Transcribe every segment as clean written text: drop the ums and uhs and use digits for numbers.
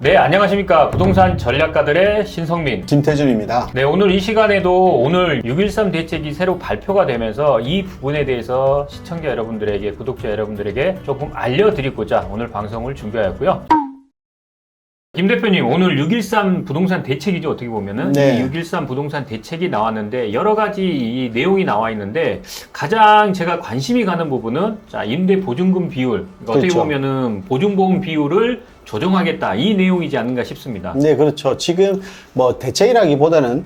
네, 안녕하십니까. 부동산 전략가들의 신성민. 김태준입니다. 네, 오늘 이 시간에도 오늘 6.13 대책이 새로 발표가 되면서 이 부분에 대해서 시청자 여러분들에게, 구독자 여러분들에게 조금 알려드리고자 오늘 방송을 준비하였고요. 김 대표님, 오늘 6.13 부동산 대책이죠, 어떻게 보면은. 네. 이 6.13 부동산 대책이 나왔는데, 여러 가지 이 내용이 나와 있는데, 가장 제가 관심이 가는 부분은, 자, 임대 보증금 비율. 그러니까 어떻게 그렇죠. 보면은 보증보험 비율을 조정하겠다. 이 내용이지 않는가 싶습니다. 네, 그렇죠. 지금 뭐 대책이라기보다는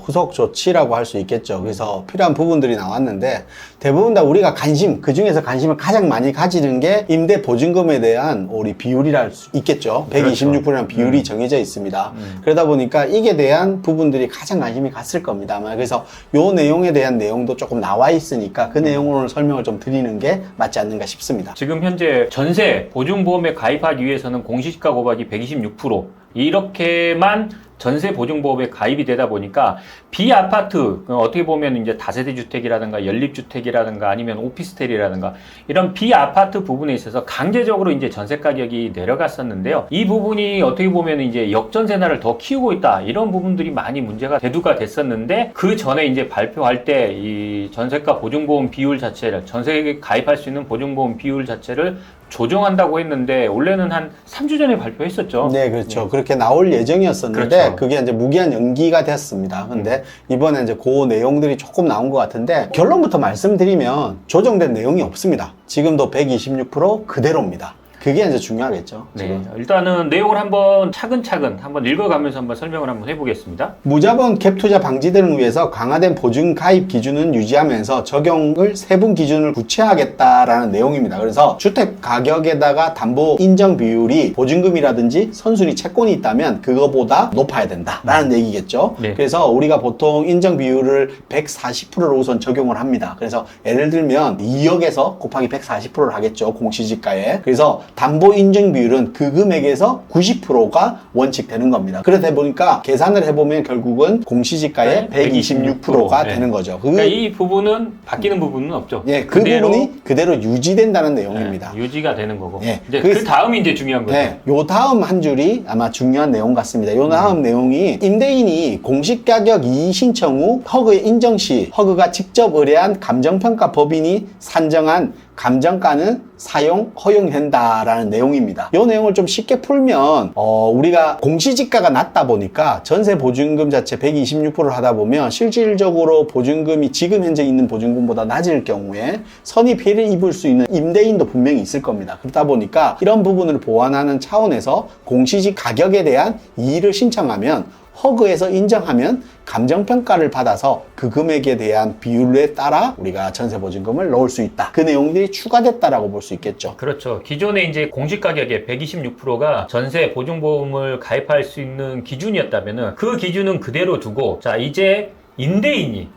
후속 조치라고 할 수 있겠죠. 그래서 필요한 부분들이 나왔는데 대부분 다 우리가 그 중에서 관심을 가장 많이 가지는 게 임대 보증금에 대한 우리 비율이라 할 수 있겠죠. 126%라는 비율이 정해져 있습니다. 그러다 보니까 이게 대한 부분들이 가장 관심이 갔을 겁니다. 아마 그래서 요 내용에 대한 내용도 조금 나와 있으니까 그 내용으로 설명을 좀 드리는 게 맞지 않는가 싶습니다. 지금 현재 전세 보증보험에 가입하기 위해서는 공시지가 곱하기 126% 이렇게만 전세 보증보험에 가입이 되다 보니까 비아파트, 어떻게 보면 이제 다세대 주택이라든가 연립주택이라든가 아니면 오피스텔이라든가 이런 비아파트 부분에 있어서 강제적으로 이제 전세 가격이 내려갔었는데요. 이 부분이 어떻게 보면 이제 역전세나를 더 키우고 있다. 이런 부분들이 많이 문제가 대두가 됐었는데 그 전에 이제 발표할 때 이 전세가 보증보험 비율 자체를 전세에 가입할 수 있는 보증보험 비율 자체를 조정한다고 했는데 원래는 한 3주 전에 발표했었죠. 네, 그렇죠. 그렇게 나올 예정이었었는데 그렇죠. 그게 이제 무기한 연기가 됐습니다. 근데 이번에 이제 그 내용들이 조금 나온 것 같은데 결론부터 말씀드리면 조정된 내용이 없습니다. 지금도 126% 그대로입니다. 그게 이제 중요하겠죠. 네, 지금. 일단은 내용을 한번 차근차근 한번 읽어가면서 한번 설명을 한번 해보겠습니다. 무자본 갭 투자 방지 등을 위해서 강화된 보증 가입 기준은 유지하면서 적용을 세분 기준을 구체화하겠다라는 내용입니다. 그래서 주택 가격에다가 담보 인정 비율이 보증금이라든지 선순위 채권이 있다면 그거보다 높아야 된다라는 얘기겠죠. 네. 그래서 우리가 보통 인정 비율을 140%로 우선 적용을 합니다. 그래서 예를 들면 2억에서 곱하기 140%를 하겠죠. 공시지가에. 그래서 담보 인증 비율은 그 금액에서 90%가 원칙 되는 겁니다. 그러다 보니까 계산을 해보면 결국은 공시지가의 네, 126%가 네. 되는 거죠. 그러니까 이 부분은 바뀌는 부분은 없죠. 예, 그 부분이 그대로 유지된다는 내용입니다. 네, 유지가 되는 거고. 예, 이제 그 다음이 이제 중요한 거죠. 네, 요 다음 한 줄이 아마 중요한 내용 같습니다. 요 다음 내용이 임대인이 공시가격 이의 신청 후 허그의 인정 시 허그가 직접 의뢰한 감정평가 법인이 산정한 감정가는 사용 허용된다라는 내용입니다. 이 내용을 좀 쉽게 풀면 우리가 공시지가가 낮다 보니까 전세 보증금 자체 126%를 하다 보면 실질적으로 보증금이 지금 현재 있는 보증금보다 낮을 경우에 선의 피해를 입을 수 있는 임대인도 분명히 있을 겁니다. 그러다 보니까 이런 부분을 보완하는 차원에서 공시지 가격에 대한 이의를 신청하면 허그에서 인정하면 감정평가를 받아서 그 금액에 대한 비율에 따라 우리가 전세보증금을 넣을 수 있다. 그 내용들이 추가됐다라고 볼 수 있겠죠. 그렇죠. 기존에 이제 공시가격의 126%가 전세 보증보험을 가입할 수 있는 기준이었다면은 그 기준은 그대로 두고 자, 이제 임대인이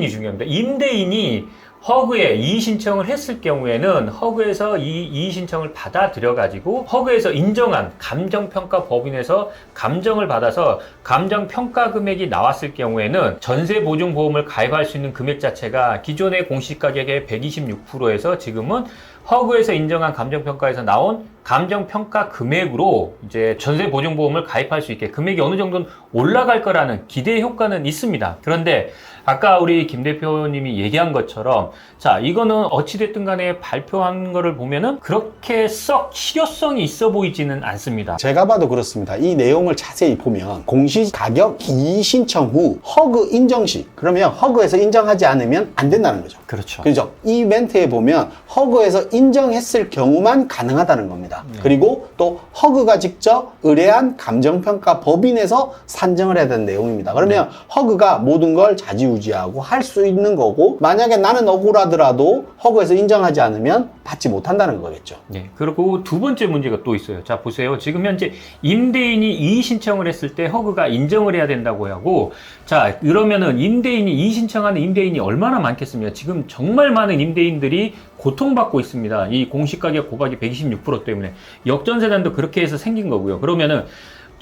중요합니다. 임대인이 허그에 이의 신청을 했을 경우에는 허그에서 이 이의 신청을 받아들여가지고 허그에서 인정한 감정평가 법인에서 감정을 받아서 감정평가 금액이 나왔을 경우에는 전세보증보험을 가입할 수 있는 금액 자체가 기존의 공시가격의 126%에서 지금은 허그에서 인정한 감정평가에서 나온 감정평가 금액으로 이제 전세보증보험을 가입할 수 있게 금액이 어느 정도는 올라갈 거라는 기대 효과는 있습니다. 그런데 아까 우리 김 대표님이 얘기한 것처럼 자, 이거는 어찌됐든 간에 발표한 거를 보면은 그렇게 썩 실효성이 있어 보이지는 않습니다. 제가 봐도 그렇습니다. 이 내용을 자세히 보면 공시가격 이의 신청 후 허그 인정 시 그러면 허그에서 인정하지 않으면 안 된다는 거죠. 그렇죠. 그죠? 이 멘트에 보면 허그에서 인정했을 경우만 가능하다는 겁니다. 그리고 또 허그가 직접 의뢰한 감정평가 법인에서 산정을 해야 되는 내용입니다. 그러면 허그가 모든 걸 좌지우지하고 할 수 있는 거고 만약에 나는 억울하더라도 허그에서 인정하지 않으면 받지 못한다는 거겠죠. 네. 그리고 두 번째 문제가 또 있어요. 자, 보세요. 지금 현재 임대인이 이의 신청을 했을 때 허그가 인정을 해야 된다고 하고 자, 그러면은 임대인이 이의 신청하는 임대인이 얼마나 많겠습니까? 지금 정말 많은 임대인들이 고통받고 있습니다. 이 공시가격 곱하기 126% 때문에 역전세단도 그렇게 해서 생긴 거고요. 그러면은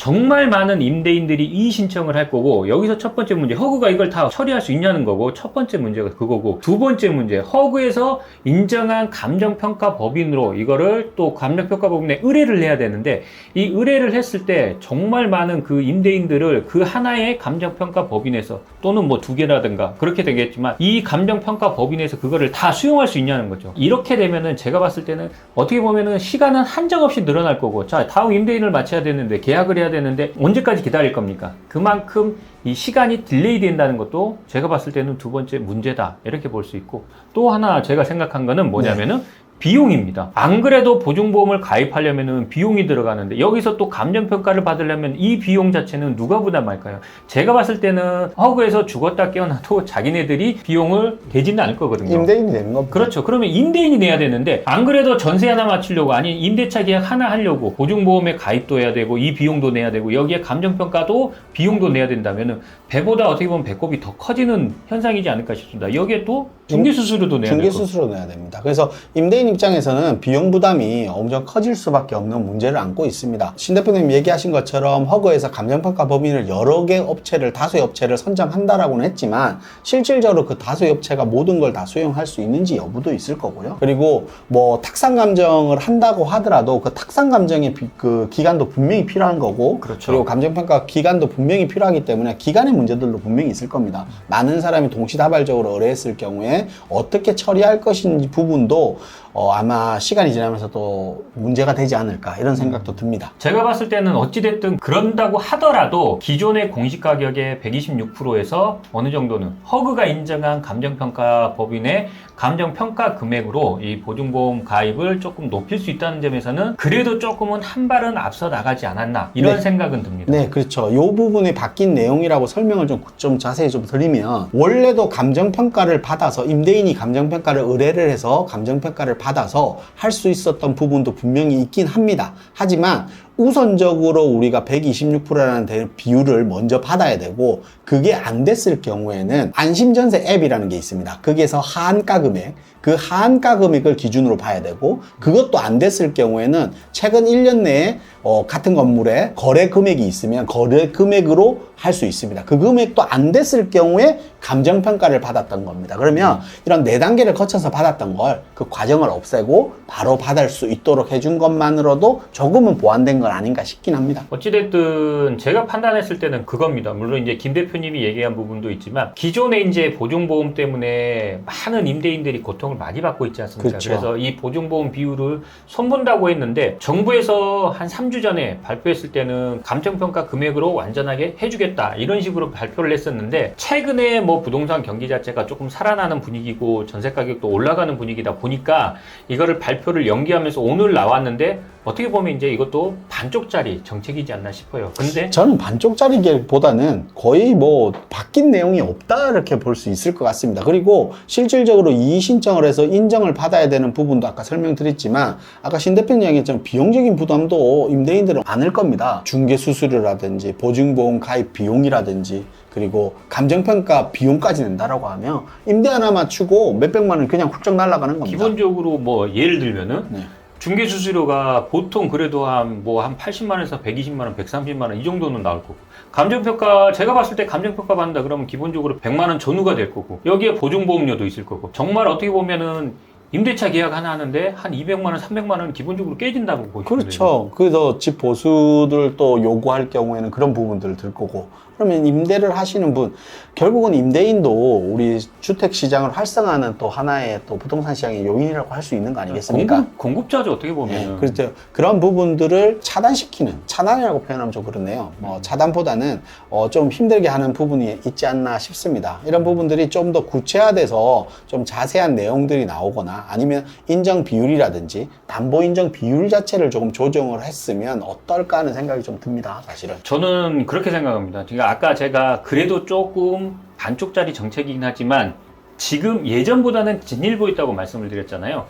정말 많은 임대인들이 이의 신청을 할 거고, 여기서 첫 번째 문제, 허그가 이걸 다 처리할 수 있냐는 거고, 첫 번째 문제가 그거고, 두 번째 문제, 허그에서 인정한 감정평가 법인으로 이거를 또 감정평가 법인에 의뢰를 해야 되는데, 이 의뢰를 했을 때 정말 많은 그 임대인들을 그 하나의 감정평가 법인에서 또는 뭐 두 개라든가 그렇게 되겠지만, 이 감정평가 법인에서 그거를 다 수용할 수 있냐는 거죠. 이렇게 되면은 제가 봤을 때는 어떻게 보면은 시간은 한정없이 늘어날 거고, 자, 다음 임대인을 맞춰야 되는데, 계약을 해야 되는데 언제까지 기다릴 겁니까? 그만큼 이 시간이 딜레이 된다는 것도 제가 봤을 때는 두 번째 문제다, 이렇게 볼 수 있고, 또 하나 제가 생각한 거는 뭐냐면은 비용입니다. 안 그래도 보증보험을 가입하려면은 비용이 들어가는데, 여기서 또 감정평가를 받으려면 이 비용 자체는 누가 부담할까요? 제가 봤을 때는 허그에서 죽었다 깨어나도 자기네들이 비용을 대지는 않을 거거든요. 임대인이 되는 겁니다. 그렇죠. 그러면 임대인이 내야 되는데, 안 그래도 전세 하나 맞추려고, 아니 임대차 계약 하나 하려고 보증보험에 가입도 해야 되고, 이 비용도 내야 되고, 여기에 감정평가도 비용도 내야 된다면은 배보다 어떻게 보면 배꼽이 더 커지는 현상이지 않을까 싶습니다. 여기에 또 중개수수료도 내야 되고. 중개수수료 내야 됩니다. 그래서 임대인 입장에서는 비용 부담이 엄청 커질 수밖에 없는 문제를 안고 있습니다. 신 대표님 얘기하신 것처럼 허그에서 감정평가 법인을 여러 개 업체를, 다수의 업체를 선정한다라고는 했지만, 실질적으로 그 다수의 업체가 모든 걸 다 수용할 수 있는지 여부도 있을 거고요. 그리고 뭐 탁상 감정을 한다고 하더라도 그 탁상 감정의 그 기간도 분명히 필요한 거고, 그렇죠. 그리고 감정평가 기간도 분명히 필요하기 때문에 기간의 문제들도 분명히 있을 겁니다. 많은 사람이 동시다발적으로 의뢰했을 경우에 어떻게 처리할 것인지 부분도 아마 시간이 지나면서 또 문제가 되지 않을까, 이런 생각도 듭니다. 제가 봤을 때는 어찌됐든 그런다고 하더라도 기존의 공시가격의 126%에서 어느 정도는 허그가 인정한 감정평가 법인의 감정평가 금액으로 이 보증보험 가입을 조금 높일 수 있다는 점에서는 그래도 조금은 한 발은 앞서 나가지 않았나, 이런 네. 생각은 듭니다. 네, 그렇죠. 이 부분이 바뀐 내용이라고 설명을 좀 자세히 좀 드리면, 원래도 감정평가를 받아서, 임대인이 감정평가를 의뢰를 해서 감정평가를 받아서 할 수 있었던 부분도 분명히 있긴 합니다. 하지만 우선적으로 우리가 126%라는 비율을 먼저 받아야 되고, 그게 안 됐을 경우에는 안심전세 앱이라는 게 있습니다. 거기에서 하한가 금액, 그 하한가 금액을 기준으로 봐야 되고, 그것도 안 됐을 경우에는 최근 1년 내에 같은 건물에 거래 금액이 있으면 거래 금액으로 할 수 있습니다. 그 금액도 안 됐을 경우에 감정평가를 받았던 겁니다. 그러면 이런 4단계를 거쳐서 받았던 걸, 그 과정을 없애고 바로 받을 수 있도록 해준 것만으로도 조금은 보완된 건 아닌가 싶긴 합니다. 어찌됐든 제가 판단했을 때는 그겁니다. 물론 이제 김 대표님이 얘기한 부분도 있지만, 기존에 이제 보증보험 때문에 많은 임대인들이 고통을 많이 받고 있지 않습니까? 그렇죠. 그래서 이 보증보험 비율을 손본다고 했는데, 정부에서 한 3주 전에 발표했을 때는 감정평가 금액으로 완전하게 해주겠다, 이런 식으로 발표를 했었는데, 최근에 뭐 부동산 경기 자체가 조금 살아나는 분위기고 전세 가격도 올라가는 분위기다 보니까 이거를 발표를 연기하면서 오늘 나왔는데, 어떻게 보면 이제 이것도 반쪽짜리 정책이지 않나 싶어요. 근데 저는 반쪽짜리보다는 거의 뭐 바뀐 내용이 없다, 이렇게 볼 수 있을 것 같습니다. 그리고 실질적으로 이의 신청을 해서 인정을 받아야 되는 부분도 아까 설명드렸지만, 아까 신 대표님 얘기했지만 비용적인 부담도 임대인들은 많을 겁니다. 중개수수료라든지 보증보험 가입 비용이라든지, 그리고 감정평가 비용까지 낸다라고 하면 임대 하나 맞추고 몇백만 원 그냥 훌쩍 날아가는 겁니다. 기본적으로 뭐 예를 들면은 네. 중개수수료가 보통 그래도 한 80만원에서 120만원, 130만원 이 정도는 나올 거고, 감정평가, 제가 봤을 때 감정평가 받는다 그러면 기본적으로 100만원 전후가 될 거고, 여기에 보증보험료도 있을 거고, 정말 어떻게 보면은 임대차 계약 하나 하는데 한 200만원, 300만원 기본적으로 깨진다고 보시면 돼요. 그렇죠. 그래서 집 보수를 또 요구할 경우에는 그런 부분들을 들 거고, 그러면 임대를 하시는 분, 결국은 임대인도 우리 주택 시장을 활성화하는 또 하나의 또 부동산 시장의 요인이라고 할 수 있는 거 아니겠습니까? 공급자죠, 어떻게 보면. 네, 그렇죠. 그런 부분들을 차단시키는, 차단이라고 표현하면 좀 그렇네요. 차단보다는 좀 힘들게 하는 부분이 있지 않나 싶습니다. 이런 부분들이 좀 더 구체화돼서 좀 자세한 내용들이 나오거나, 아니면 인정 비율이라든지 담보 인정 비율 자체를 조금 조정을 했으면 어떨까 하는 생각이 좀 듭니다, 사실은. 저는 그렇게 생각합니다. 그러니까 아까 제가 그래도 조금 반쪽짜리 정책이긴 하지만 지금 예전보다는 진일보 있다고 말씀을 드렸잖아요.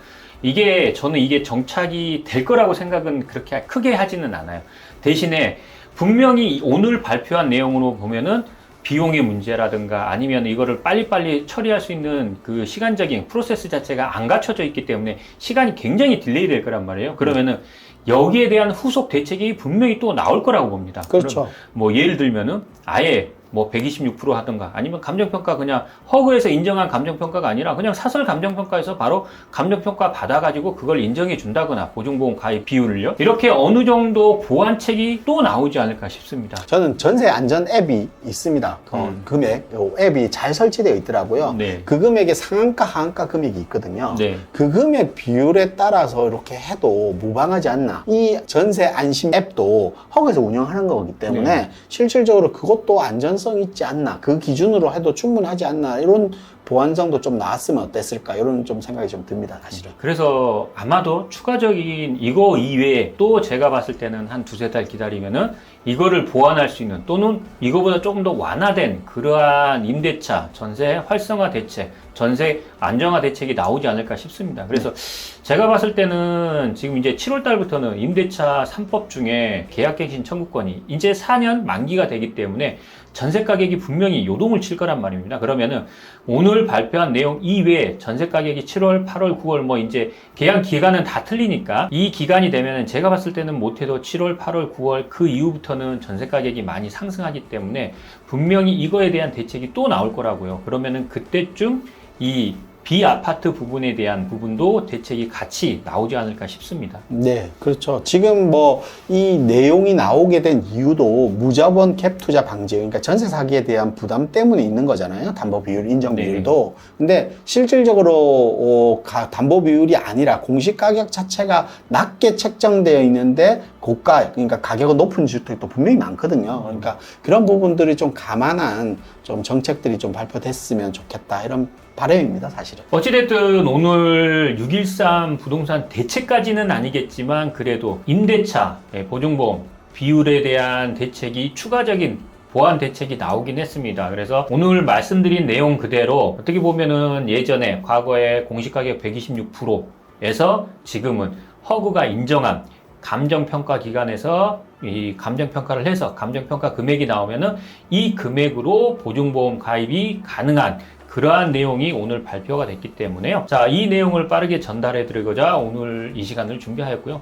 저는 이게 정착이 될 거라고 생각은 그렇게 크게 하지는 않아요. 대신에 분명히 오늘 발표한 내용으로 보면은 비용의 문제라든가 아니면 이거를 빨리빨리 처리할 수 있는 그 시간적인 프로세스 자체가 안 갖춰져 있기 때문에 시간이 굉장히 딜레이 될 거란 말이에요. 그러면은 여기에 대한 후속 대책이 분명히 또 나올 거라고 봅니다. 그렇죠. 그럼 뭐 예를 들면은 아예 뭐 126% 하던가 아니면 감정평가 그냥 허그에서 인정한 감정평가가 아니라 그냥 사설 감정평가에서 바로 감정평가 받아가지고 그걸 인정해 준다거나 보증보험 가입 비율을요. 이렇게 어느 정도 보완책이 또 나오지 않을까 싶습니다. 저는 전세 안전 앱이 있습니다. 금액, 요 앱이 잘 설치되어 있더라고요. 네. 그 금액에 상한가, 하한가 금액이 있거든요. 네. 그 금액 비율에 따라서 이렇게 해도 무방하지 않나. 이 전세 안심 앱도 허그에서 운영하는 거기 때문에 네. 실질적으로 그것도 안전성 있지 않나. 그 기준으로 해도 충분하지 않나. 이런 보완성도 좀 나왔으면 어땠을까. 이런 좀 생각이 좀 듭니다, 사실은. 그래서 아마도 추가적인 이거 이외에 또 제가 봤을 때는 한 두세 달 기다리면은 이거를 보완할 수 있는 또는 이거보다 조금 더 완화된 그러한 임대차 전세 활성화 대책, 전세 안정화 대책이 나오지 않을까 싶습니다. 그래서 제가 봤을 때는 지금 이제 7월 달부터는 임대차 3법 중에 계약갱신 청구권이 이제 4년 만기가 되기 때문에 전세 가격이 분명히 요동을 칠 거란 말입니다. 그러면은 오늘 발표한 내용 이외에 전세 가격이 7월, 8월, 9월 뭐 이제 계약 기간은 다 틀리니까 이 기간이 되면은 제가 봤을 때는 못해도 7월, 8월, 9월 그 이후부터는 전세 가격이 많이 상승하기 때문에 분명히 이거에 대한 대책이 또 나올 거라고요. 그러면은 그때쯤 이 비아파트 부분에 대한 부분도 대책이 같이 나오지 않을까 싶습니다. 네, 그렇죠. 지금 뭐 이 내용이 나오게 된 이유도 무자본 갭 투자 방지, 그러니까 전세 사기에 대한 부담 때문에 있는 거잖아요. 담보 비율, 인정 비율도. 근데 실질적으로 담보 비율이 아니라 공시 가격 자체가 낮게 책정되어 있는데 고가, 그러니까 가격이 높은 주택도 분명히 많거든요. 그러니까 그런 부분들이 좀 감안한 좀 정책들이 좀 발표됐으면 좋겠다. 이런 바람입니다, 사실은. 어찌됐든 오늘 613 부동산 대책까지는 아니겠지만 그래도 임대차, 보증보험, 비율에 대한 대책이 추가적인 보완 대책이 나오긴 했습니다. 그래서 오늘 말씀드린 내용 그대로 어떻게 보면은 예전에 과거에 공시가격 126%에서 지금은 허그가 인정한 감정평가 기관에서 이 감정평가를 해서 감정평가 금액이 나오면은 이 금액으로 보증보험 가입이 가능한 그러한 내용이 오늘 발표가 됐기 때문에요. 자, 이 내용을 빠르게 전달해 드리고자 오늘 이 시간을 준비하였고요.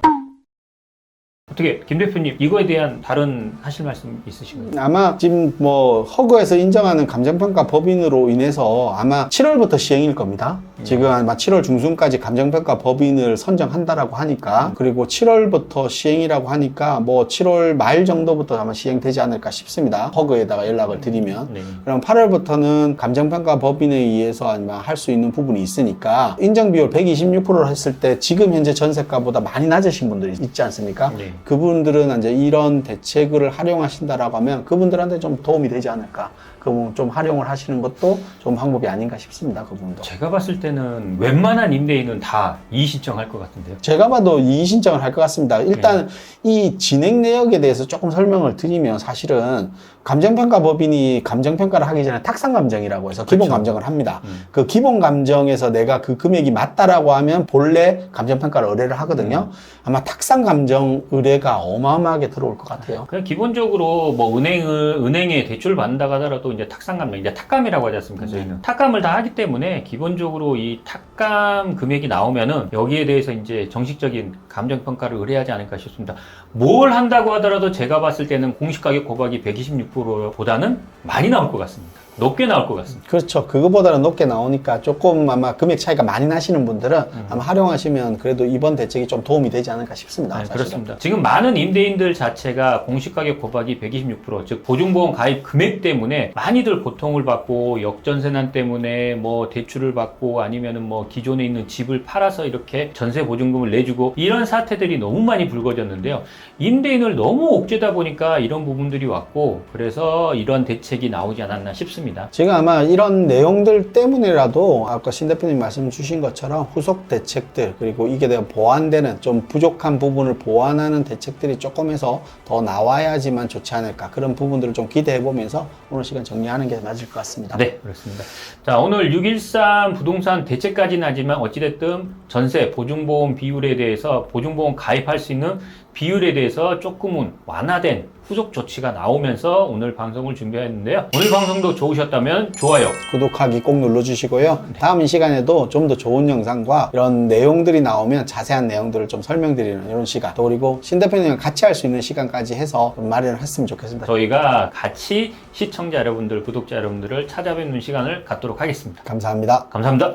어떻게 김 대표님 이거에 대한 다른 하실 말씀 있으신가요? 아마 지금 뭐 허그에서 인정하는 감정평가 법인으로 인해서 아마 7월부터 시행일 겁니다. 지금 아마 7월 중순까지 감정평가 법인을 선정한다라고 하니까, 그리고 7월부터 시행이라고 하니까 뭐 7월 말 정도부터 아마 시행되지 않을까 싶습니다. 허그에다가 연락을 드리면. 네. 그럼 8월부터는 감정평가 법인에 의해서 아마 할 수 있는 부분이 있으니까 인정 비율 126%를 했을 때 지금 현재 전세가보다 많이 낮으신 분들이 있지 않습니까? 네. 그분들은 이제 이런 대책을 활용하신다라고 하면 그분들한테 좀 도움이 되지 않을까. 그 좀 활용을 하시는 것도 좀 방법이 아닌가 싶습니다. 그분도. 제가 봤을 때는 웬만한 임대인은 다 이의 신청할 것 같은데요. 제가 봐도 이의 신청을 할 것 같습니다. 일단 이 진행 내역에 대해서 조금 설명을 드리면, 사실은 감정평가 법인이 감정평가를 하기 전에 탁상감정이라고 해서 기본 그렇죠. 감정을 합니다. 그 기본 감정에서 내가 그 금액이 맞다라고 하면 본래 감정평가를 의뢰를 하거든요. 아마 탁상감정 의뢰가 어마어마하게 들어올 것 같아요. 그냥 기본적으로 뭐 은행에 대출을 받는다고 하더라도 이제 탁상감정, 이제 탁감이라고 하지 않습니까? 저희는 탁감을 다 하기 때문에 기본적으로 이 탁감 금액이 나오면은 여기에 대해서 이제 정식적인 감정평가를 의뢰하지 않을까 싶습니다. 뭘 한다고 하더라도 제가 봤을 때는 공시가격 곱하기 126%보다는 많이 나올 것 같습니다. 높게 나올 것 같습니다. 그렇죠. 그거보다는 높게 나오니까 조금 아마 금액 차이가 많이 나시는 분들은 아마 활용하시면 그래도 이번 대책이 좀 도움이 되지 않을까 싶습니다. 네, 사실은. 그렇습니다. 지금 많은 임대인들 자체가 공시가격 곱하기 126%, 즉 보증보험 가입 금액 때문에 많이들 고통을 받고 역전세난 때문에 뭐 대출을 받고 아니면은 뭐 기존에 있는 집을 팔아서 이렇게 전세 보증금을 내주고 이런 사태들이 너무 많이 불거졌는데요. 임대인을 너무 옥죄다 보니까 이런 부분들이 왔고, 그래서 이런 대책이 나오지 않았나 싶습니다. 지금 아마 이런 내용들 때문에라도 아까 신 대표님 말씀 주신 것처럼 후속 대책들, 그리고 이게 대한 보완되는 좀 부족한 부분을 보완하는 대책들이 조금해서 더 나와야지만 좋지 않을까, 그런 부분들을 좀 기대해 보면서 오늘 시간 정리하는 게 맞을 것 같습니다. 네, 그렇습니다. 자, 오늘 613 부동산 대책까지는 하지만 어찌됐든 전세 보증보험 비율에 대해서 보증보험 가입할 수 있는 비율에 대해서 조금은 완화된 후속 조치가 나오면서 오늘 방송을 준비했는데요. 오늘 방송도 좋으셨다면 좋아요, 구독하기 꼭 눌러주시고요. 다음 이 시간에도 좀 더 좋은 영상과 이런 내용들이 나오면 자세한 내용들을 좀 설명드리는 이런 시간, 또 그리고 신 대표님과 같이 할 수 있는 시간까지 해서 좀 마련을 했으면 좋겠습니다. 저희가 같이 시청자 여러분들, 구독자 여러분들을 찾아뵙는 시간을 갖도록 하겠습니다. 감사합니다. 감사합니다.